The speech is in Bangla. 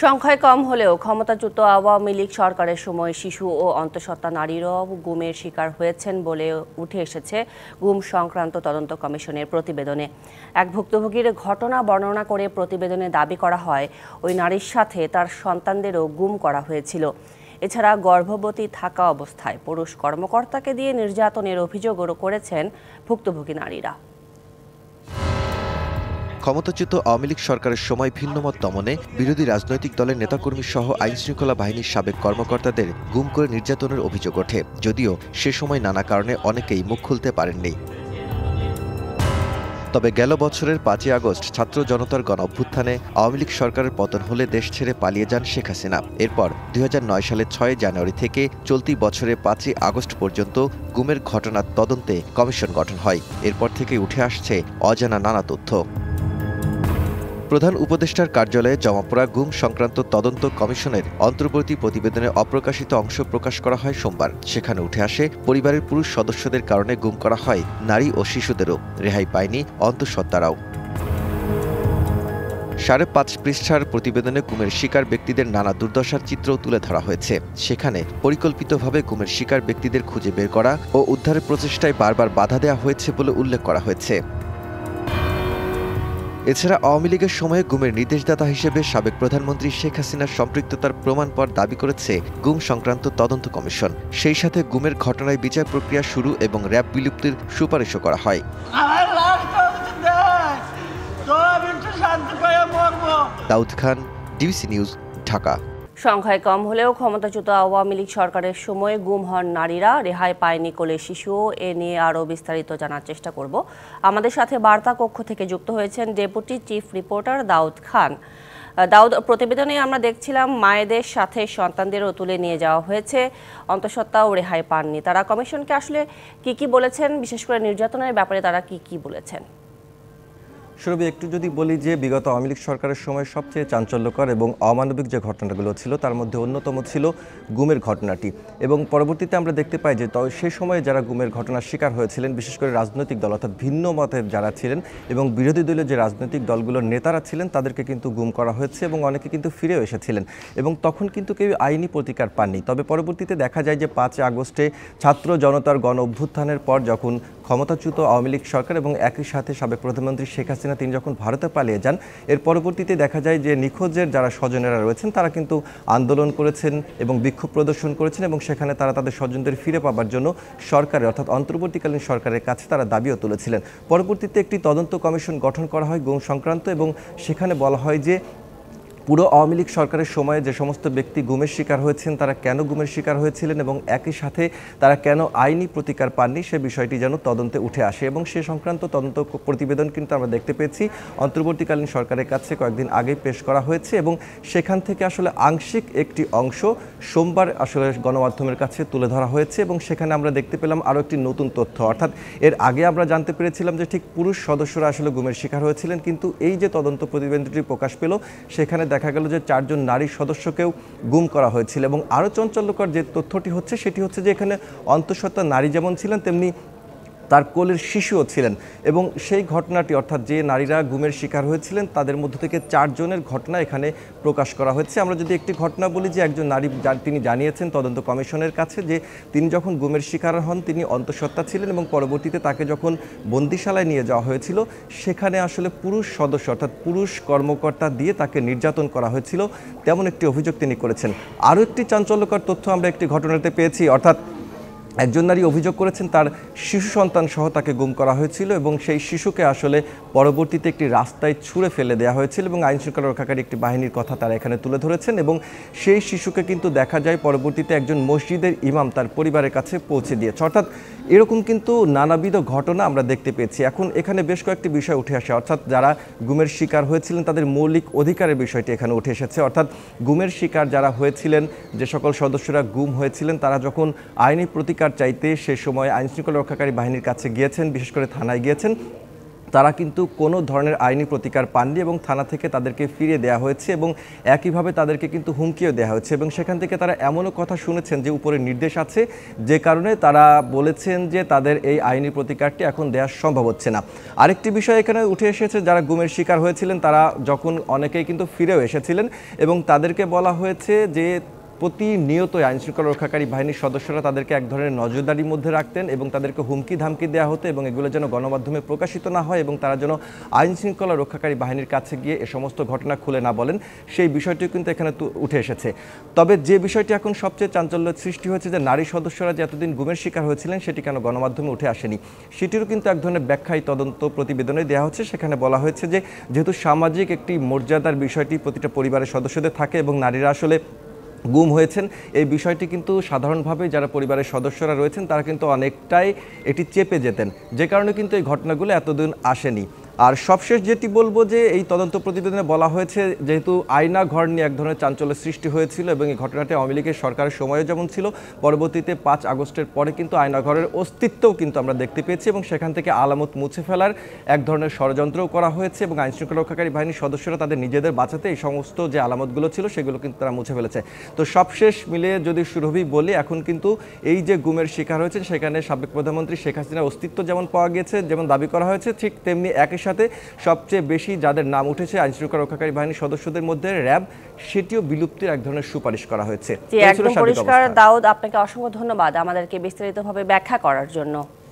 সংখ্যায় কম হলেও ক্ষমতাচ্যুত আওয়ামী লীগ সরকারের সময় শিশু ও অন্তঃসত্ত্বা নারীরাও গুমের শিকার হয়েছেন বলে উঠে এসেছে গুম সংক্রান্ত তদন্ত কমিশনের প্রতিবেদনে। এক ভুক্তভোগীর ঘটনা বর্ণনা করে প্রতিবেদনে দাবি করা হয় ওই নারীর সাথে তার সন্তানদেরও গুম করা হয়েছিল। এছাড়া গর্ভবতী থাকা অবস্থায় পুরুষ কর্মকর্তাকে দিয়ে নির্যাতনের অভিযোগও করেছেন ভুক্তভোগী নারীরা। ক্ষমতাচ্যুত আওয়ামী লীগ সরকারের সময় ভিন্নমত দমনে বিরোধী রাজনৈতিক দলের নেতাকর্মী সহ আইনশৃঙ্খলা বাহিনীর সাবেক কর্মকর্তাদের গুম করে নির্যাতনের অভিযোগ ওঠে, যদিও সে সময় নানা কারণে অনেকেই মুখ খুলতে পারেননি। তবে গেল বছরের ৫ই আগস্ট ছাত্র জনতার গণ অভ্যুত্থানে আওয়ামী লীগ সরকারের পতন হলে দেশ ছেড়ে পালিয়ে যান শেখ হাসিনা। এরপর ২০০৯ সালের ৬ জানুয়ারি থেকে চলতি বছরের ৫ই আগস্ট পর্যন্ত গুমের ঘটনার তদন্তে কমিশন গঠন হয়। এরপর থেকেই উঠে আসছে অজানা নানা তথ্য। প্রধান উপদেষ্টার কার্যালয়ে জমা পড়া গুম সংক্রান্ত তদন্ত কমিশনের অন্তর্বর্তী প্রতিবেদনে অপ্রকাশিত অংশ প্রকাশ করা হয় সোমবার। সেখানে উঠে আসে পরিবারের পুরুষ সদস্যদের কারণে গুম করা হয় নারী ও শিশুদেরও, রেহাই পায়নি অন্তঃসত্ত্বারাও। ৫.৫ পৃষ্ঠার প্রতিবেদনে গুমের শিকার ব্যক্তিদের নানা দুর্দশার চিত্রও তুলে ধরা হয়েছে। সেখানে পরিকল্পিতভাবে গুমের শিকার ব্যক্তিদের খুঁজে বের করা ও উদ্ধারের প্রচেষ্টায় বারবার বাধা দেওয়া হয়েছে বলে উল্লেখ করা হয়েছে। এছাড়া আওয়ামী লীগের সময়ে গুমের নির্দেশদাতা হিসেবে সাবেক প্রধানমন্ত্রী শেখ হাসিনার সম্পৃক্ততার প্রমাণপর দাবি করেছে গুম সংক্রান্ত তদন্ত কমিশন। সেই সাথে গুমের ঘটনায় বিচার প্রক্রিয়া শুরু এবং র্যাব বিলুপ্তির সুপারিশও করা হয়। Daud Khan, DBC news, Dhaka. সংখ্যায় কম হলেও ক্ষমতাচ্যুত আওয়ামী লীগ সরকারের সময় গুম হন নারীরা, রেহাই পায়নি কোলে শিশুও। এ নিয়ে আরও বিস্তারিত জানার চেষ্টা করব। আমাদের সাথে বার্তা কক্ষ থেকে যুক্ত হয়েছেন deputy chief reporter Daud Khan. দাউদ, প্রতিবেদনে আমরা দেখছিলাম মায়েদের সাথে সন্তানদেরও তুলে নিয়ে যাওয়া হয়েছে, অন্তঃসত্ত্বাও রেহাই পাননি। তারা কমিশনকে আসলে কি বলেছেন, বিশেষ করে নির্যাতনের ব্যাপারে তারা কি বলেছেন? সুরভি, একটু যদি বলি যে বিগত আওয়ামী লীগ সরকারের সময় সবচেয়ে চাঞ্চল্যকর এবং অমানবিক যে ঘটনাগুলো ছিল তার মধ্যে অন্যতম ছিল গুমের ঘটনাটি। এবং পরবর্তীতে আমরা দেখতে পাই যে সেই সময়ে যারা গুমের ঘটনার শিকার হয়েছিলেন, বিশেষ করে রাজনৈতিক দল অর্থাৎ ভিন্ন মতের যারা ছিলেন এবং বিরোধী দলীয় যে রাজনৈতিক দলগুলোর নেতারা ছিলেন তাদেরকে কিন্তু গুম করা হয়েছে এবং অনেকে কিন্তু ফিরেও এসেছিলেন এবং তখন কিন্তু কেউ আইনি প্রতিকার পাননি। তবে পরবর্তীতে দেখা যায় যে ৫ আগস্টে ছাত্র জনতার গণ অভ্যুত্থানের পর যখন ক্ষমতাচ্যুত আওয়ামী লীগ সরকার এবং একই সাথে সাবেক প্রধানমন্ত্রী শেখ হাসিনা তিনি যখন ভারতে পালিয়ে যান, এর পরবর্তীতে দেখা যায় যে নিখোঁজের যারা স্বজনেরা রয়েছেন তারা কিন্তু আন্দোলন করেছেন এবং বিক্ষোভ প্রদর্শন করেছেন এবং সেখানে তারা তাদের স্বজনদের ফিরে পাবার জন্য সরকারের অর্থাৎ অন্তর্বর্তীকালীন সরকারের কাছে তারা দাবিও তুলেছিলেন। পরবর্তীতে একটি তদন্ত কমিশন গঠন করা হয় গুম সংক্রান্ত এবং সেখানে বলা হয় যে পুরো আওয়ামী লীগ সরকারের সময়ে যে সমস্ত ব্যক্তি গুমের শিকার হয়েছেন তারা কেন গুমের শিকার হয়েছিলেন এবং একই সাথে তারা কেন আইনি প্রতিকার পাননি সে বিষয়টি যেন তদন্তে উঠে আসে এবং সে সংক্রান্ত তদন্ত প্রতিবেদন কিন্তু আমরা দেখতে পেয়েছি অন্তর্বর্তীকালীন সরকারের কাছে কয়েকদিন আগে পেশ করা হয়েছে এবং সেখান থেকে আসলে আংশিক একটি অংশ সোমবার আসলে গণমাধ্যমের কাছে তুলে ধরা হয়েছে এবং সেখানে আমরা দেখতে পেলাম আরও একটি নতুন তথ্য। অর্থাৎ এর আগে আমরা জানতে পেরেছিলাম যে ঠিক পুরুষ সদস্যরা আসলে গুমের শিকার হয়েছিলেন, কিন্তু এই যে তদন্ত প্রতিবেদনটি প্রকাশ পেল সেখানে দেখা গেল যে 4 জন নারী সদস্যকেও গুম করা হয়েছিল এবং আরও চাঞ্চল্যকর যে তথ্যটি হচ্ছে সেটি হচ্ছে যে এখানে অন্তঃসত্ত্বা নারী যেমন ছিলেন তেমনি তার কোলের শিশুও ছিলেন এবং সেই ঘটনাটি অর্থাৎ যে নারীরা গুমের শিকার হয়েছিলেন তাদের মধ্য থেকে 4 জনের ঘটনা এখানে প্রকাশ করা হয়েছে। আমরা যদি একটি ঘটনা বলি যে একজন নারী তিনি জানিয়েছেন তদন্ত কমিশনের কাছে যে তিনি যখন গুমের শিকার হন তিনি অন্তঃসত্ত্বা ছিলেন এবং পরবর্তীতে তাকে যখন বন্দিশালায় নিয়ে যাওয়া হয়েছিল সেখানে আসলে পুরুষ সদস্য অর্থাৎ পুরুষ কর্মকর্তা দিয়ে তাকে নির্যাতন করা হয়েছিল, তেমন একটি অভিযোগ তিনি করেছেন। আরও একটি চাঞ্চল্যকর তথ্য আমরা একটি ঘটনাতে পেয়েছি, অর্থাৎ একজন নারী অভিযোগ করেছেন তার শিশু সন্তান সহ তাকে গুম করা হয়েছিল এবং সেই শিশুকে আসলে পরবর্তীতে একটি রাস্তায় ছুঁড়ে ফেলে দেওয়া হয়েছিল এবং আইনশৃঙ্খলা রক্ষাকারী একটি বাহিনীর কথা তারা এখানে তুলে ধরেছেন এবং সেই শিশুকে কিন্তু দেখা যায় পরবর্তীতে একজন মসজিদের ইমাম তার পরিবারের কাছে পৌঁছে দিয়েছে। অর্থাৎ এরকম কিন্তু নানাবিধ ঘটনা আমরা দেখতে পেয়েছি। এখন এখানে বেশ কয়েকটি বিষয় উঠে আসে, অর্থাৎ যারা গুমের শিকার হয়েছিলেন তাদের মৌলিক অধিকারের বিষয়টি এখানে উঠে এসেছে। অর্থাৎ গুমের শিকার যারা হয়েছিলেন, যে সকল সদস্যরা গুম হয়েছিলেন তারা যখন আইনি প্রতিকার চাইতে সে সময় আইনশৃঙ্খলা রক্ষাকারী বাহিনীর কাছে গিয়েছেন, বিশেষ করে থানায় গিয়েছেন, তারা কিন্তু কোনো ধরনের আইনি প্রতিকার পাননি এবং থানা থেকে তাদেরকে ফিরিয়ে দেওয়া হয়েছে এবং একইভাবে তাদেরকে কিন্তু হুমকিও দেওয়া হয়েছে এবং সেখান থেকে তারা এমনও কথা শুনেছেন যে উপরে নির্দেশ আছে, যে কারণে তারা বলেছেন যে তাদের এই আইনি প্রতিকারটি এখন দেওয়া সম্ভব হচ্ছে না। আরেকটি বিষয় এখানে উঠে এসেছে, যারা গুমের শিকার হয়েছিলেন তারা যখন অনেকেই কিন্তু ফিরেও এসেছিলেন এবং তাদেরকে বলা হয়েছে যে প্রতিনিয়ত আইনশৃঙ্খলা রক্ষাকারী বাহিনীর সদস্যরা তাদেরকে এক ধরনের নজরদারির মধ্যে রাখতেন এবং তাদেরকে হুমকি ধামকি দেওয়া হতো এবং এগুলো যেন গণমাধ্যমে প্রকাশিত না হয় এবং তারা যেন আইনশৃঙ্খলা রক্ষাকারী বাহিনীর কাছে গিয়ে এ সমস্ত ঘটনা খুলে না বলেন, সেই বিষয়টিও কিন্তু এখানে উঠে এসেছে। তবে যে বিষয়টি এখন সবচেয়ে চাঞ্চল্যের সৃষ্টি হয়েছে যে নারী সদস্যরা যে এতদিন গুমের শিকার হয়েছিলেন সেটি কেন গণমাধ্যমে উঠে আসেনি, সেটিরও কিন্তু এক ধরনের ব্যাখ্যাই তদন্ত প্রতিবেদনে দেওয়া হচ্ছে। সেখানে বলা হয়েছে যে যেহেতু সামাজিক একটি মর্যাদার বিষয়টি প্রতিটা পরিবারের সদস্যদের থাকে এবং নারীরা আসলে গুম হয়েছেন, এই বিষয়টি কিন্তু সাধারণভাবে যারা পরিবারের সদস্যরা রয়েছেন তারা কিন্তু অনেকটাই এটি চেপে যেতেন, যে কারণে কিন্তু এই ঘটনাগুলো এতদিন আসেনি। আর সবশেষ যেটি বলবো যে এই তদন্ত প্রতিবেদনে বলা হয়েছে যেহেতু আয়না ঘর নিয়ে এক ধরনের চাঞ্চল্য সৃষ্টি হয়েছিল এবং এই ঘটনাটি আওয়ামী লীগের সরকারের সময়ও যেমন ছিল, পরবর্তীতে 5 আগস্টের পরে কিন্তু আয়না ঘরের অস্তিত্বও কিন্তু আমরা দেখতে পেয়েছি এবং সেখান থেকে আলামত মুছে ফেলার এক ধরনের ষড়যন্ত্রও করা হয়েছে এবং আইনশৃঙ্খলা রক্ষাকারী বাহিনীর সদস্যরা তাদের নিজেদের বাঁচাতে এই সমস্ত যে আলামতগুলো ছিল সেগুলো কিন্তু তারা মুছে ফেলেছে। তো সবশেষ মিলিয়ে যদি সুরভি বলি, এখন কিন্তু এই যে গুমের শিকার হয়েছে সেখানে সাবেক প্রধানমন্ত্রী শেখ হাসিনার অস্তিত্ব যেমন পাওয়া গিয়েছে, যেমন দাবি করা হয়েছে, ঠিক তেমনি একই সাথে সবচেয়ে বেশি যাদের নাম উঠেছে আইনশৃঙ্খলা রক্ষাকারী বাহিনীর সদস্যদের মধ্যে র্যাব, সেটিও বিলুপ্তির এক ধরনের সুপারিশ করা হয়েছে। একদম পরিষ্কার। দাউদ, আপনাকে অসংখ্য ধন্যবাদ আমাদেরকে বিস্তারিতভাবে ব্যাখ্যা করার জন্য।